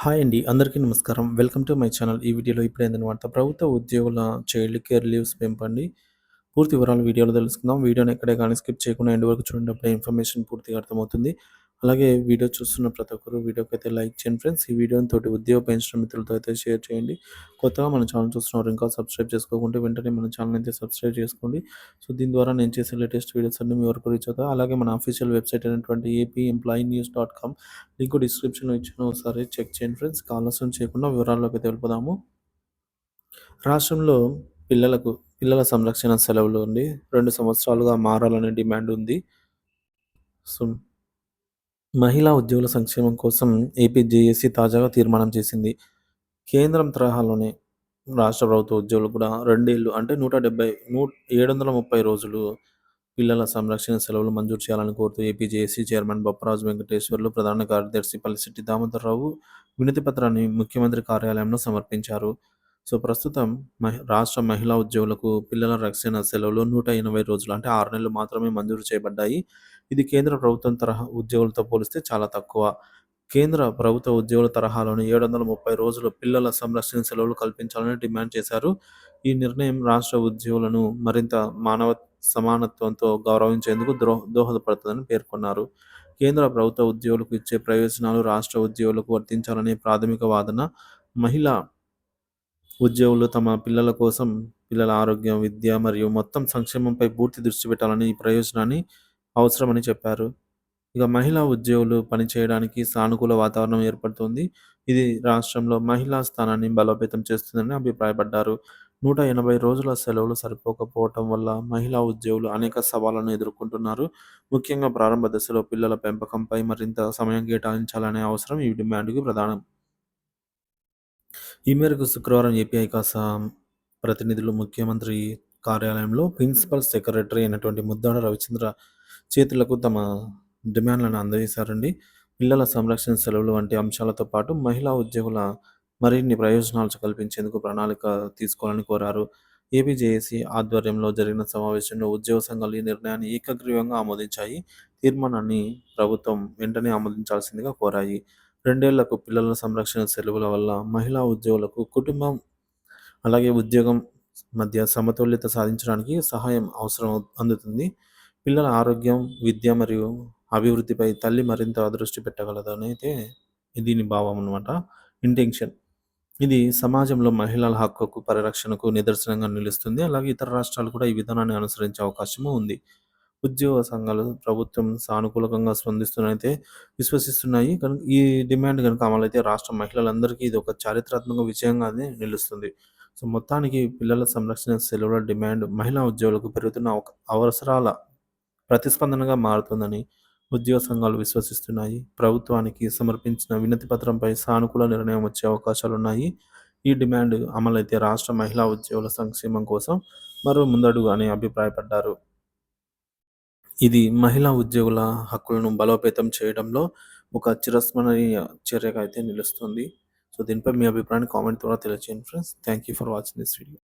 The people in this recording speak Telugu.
హాయ్ అండి. అందరికీ నమస్కారం. Welcome to my channel. ఈ వీడియోలో ఇప్పుడేందనమాట ప్రభుత్వ ఉద్యోగుల చైల్డ్ కేర్ లీవ్స్ పెంపండి. పూర్తి వివరాలు వీడియోలో తెలుసుకుందాం. వీడియోని ఎక్కడే గానీ స్కిప్ చేయకుండా ఎండ్ వరకు చూడండి. అప్పుడే ఇన్ఫర్మేషన్ పూర్తిగా అర్థమవుతుంది. అలాగే వీడియో చూస్తున్న ప్రతి ఒక్కరు వీడియోకైతే లైక్ చేయండి ఫ్రెండ్స్. ఈ వీడియోని తోటి ఉద్యోగ పెన్షన్ మిత్రులతో అయితే షేర్ చేయండి. కొత్తగా మన ఛానల్ చూస్తున్నారు ఇంకా సబ్స్క్రైబ్ చేసుకోకుంటే వెంటనే మన ఛానల్ అయితే సబ్స్క్రైబ్ చేసుకోండి. సో దీని ద్వారా నేను చేసే లేటెస్ట్ వీడియోస్ అన్నీ మీ వరకు రీచ్ అవుతాయి. అలాగే మన అఫీషియల్ వెబ్‌సైట్ అయినటువంటి ఏపీఎంప్లాయీన్యూస్.com లింక్ డిస్క్రిప్షన్‌లో ఇచ్చాను. ఒకసారి చెక్ చేయండి ఫ్రెండ్స్. ఇక ఆలస్యం చేయకుండా వివరాల్లోకి అయితే వెళ్ళిపోదాము. రాష్ట్రంలో పిల్లలకు పిల్లల సంరక్షణ సెలవులు అండి 2 సంవత్సరాలుగా మారాలనే డిమాండ్ ఉంది. సో మహిళా ఉద్యోగుల సంక్షేమం కోసం ఏపీ జేఏసీ తాజాగా తీర్మానం చేసింది. కేంద్రం తరహాలోనే రాష్ట్ర ప్రభుత్వ ఉద్యోగులు కూడా 2 ఏళ్ళు అంటే 730 రోజులు పిల్లల సంరక్షణ సెలవులు మంజూరు చేయాలని కోరుతూ AP JAC chairman Bopparaju Venkateswarlu, ప్రధాన కార్యదర్శి పల్లిశెట్టి దామోదరరావు వినతి పత్రాన్ని ముఖ్యమంత్రి కార్యాలయంలో సమర్పించారు. సో, ప్రస్తుతం రాష్ట్ర మహిళా ఉద్యోగులకు పిల్లల రక్షణ సెలవులు 180 రోజులు అంటే 6 నెలలు మాత్రమే మంజూరు చేయబడ్డాయి. ఇది కేంద్ర ప్రభుత్వం తరహా ఉద్యోగులతో పోలిస్తే చాలా తక్కువ. కేంద్ర ప్రభుత్వ ఉద్యోగుల తరహాలోనే 730 రోజులు పిల్లల సంరక్షణ సెలవులు కల్పించాలని డిమాండ్ చేశారు. ఈ నిర్ణయం రాష్ట్ర ఉద్యోగులను మరింత సమానత్వంతో గౌరవించేందుకు దోహదపడుతుందని పేర్కొన్నారు. కేంద్ర ప్రభుత్వ ఉద్యోగులకు ఇచ్చే ప్రయోజనాలు రాష్ట్ర ఉద్యోగులకు వర్తించాలనే ప్రాథమిక వాదన. మహిళా ఉద్యోగులు తమ పిల్లల కోసం పిల్లల ఆరోగ్యం, విద్య మరియు మొత్తం సంక్షేమంపై పూర్తి దృష్టి పెట్టాలని ఈ ప్రయోజనాన్ని అవసరమని చెప్పారు. ఇక మహిళా ఉద్యోగులు పనిచేయడానికి సానుకూల వాతావరణం ఏర్పడుతుంది. ఇది రాష్ట్రంలో మహిళా స్థానాన్ని బలోపేతం చేస్తుందని అభిప్రాయపడ్డారు. 180 రోజుల సెలవులు సరిపోకపోవటం వల్ల మహిళా ఉద్యోగులు అనేక సవాళ్లను ఎదుర్కొంటున్నారు. ముఖ్యంగా ప్రారంభ దశలో పిల్లల పెంపకంపై మరింత సమయం కేటాయించాలనే అవసరం ఈ డిమాండ్‌కి ప్రధానం. ఈ మేరకు శుక్రవారం ఏపీ ఐకాస ప్రతినిధులు ముఖ్యమంత్రి కార్యాలయంలో ప్రిన్సిపల్ సెక్రటరీ అయినటువంటి ముద్దాడ రవిచంద్ర చేతులకు తమ డిమాండ్లను అందజేశారండి. పిల్లల సంరక్షణ సెలవులు వంటి అంశాలతో పాటు మహిళా ఉద్యోగుల మరిన్ని ప్రయోజనాలు కల్పించేందుకు ప్రణాళిక తీసుకోవాలని కోరారు. ఏపీ జేఏసీ ఆధ్వర్యంలో జరిగిన సమావేశంలో ఉద్యోగ సంఘాలు ఈ నిర్ణయాన్ని ఏకగ్రీవంగా ఆమోదించాయి. తీర్మానాన్ని ప్రభుత్వం వెంటనే ఆమోదించాల్సిందిగా కోరాయి. 2 ఏళ్లకు పిల్లల సంరక్షణ సెలవుల వల్ల మహిళా ఉద్యోగులకు కుటుంబం అలాగే ఉద్యోగం మధ్య సమతుల్యత సాధించడానికి సహాయం అందుతుంది. పిల్లల ఆరోగ్యం, విద్య మరియు అభివృద్ధిపై తల్లి మరింత దృష్టి పెట్టగలదనైతే దీని భావం అన్నమాట. ఇంటెన్షన్. ఇది సమాజంలో మహిళల హక్కుకు, పరిరక్షణకు నిదర్శనంగా నిలుస్తుంది. అలాగే ఇతర రాష్ట్రాలు కూడా ఈ విధానాన్ని అనుసరించే అవకాశము ఉంది. ఉద్యోగ సంఘాలు ప్రభుత్వం సానుకూలంగా స్పందిస్తుందనైతే విశ్వసిస్తున్నాయి. కనుక ఈ డిమాండ్ గనుక అమలైతే రాష్ట్ర మహిళలందరికీ ఇది ఒక చారిత్రాత్మక విజయంగానే నిలుస్తుంది. సో, మొత్తానికి పిల్లల సంరక్షణ సెలవుల డిమాండ్ మహిళా ఉద్యోగులకు పెరుగుతున్న అవసరాల ప్రతిస్పందనగా మారుతుందని ఉద్యోగ సంఘాలు విశ్వసిస్తున్నాయి. ప్రభుత్వానికి సమర్పించిన వినతి పత్రంపై సానుకూల నిర్ణయం వచ్చే అవకాశాలున్నాయి. ఈ డిమాండ్ అమలైతే రాష్ట్ర మహిళా ఉద్యోగుల సంక్షేమం కోసం మరో ముందడుగు అని అభిప్రాయపడ్డారు. ఇది మహిళా ఉద్యోగుల హక్కులను బలోపేతం చేయడంలో ఒక చిరస్మరణీయ చర్యగా అయితే నిలుస్తుంది. సో, దీనిపై మీ అభిప్రాయాన్ని కామెంట్ ద్వారా తెలియజేయండి friends. Thank you for watching this video.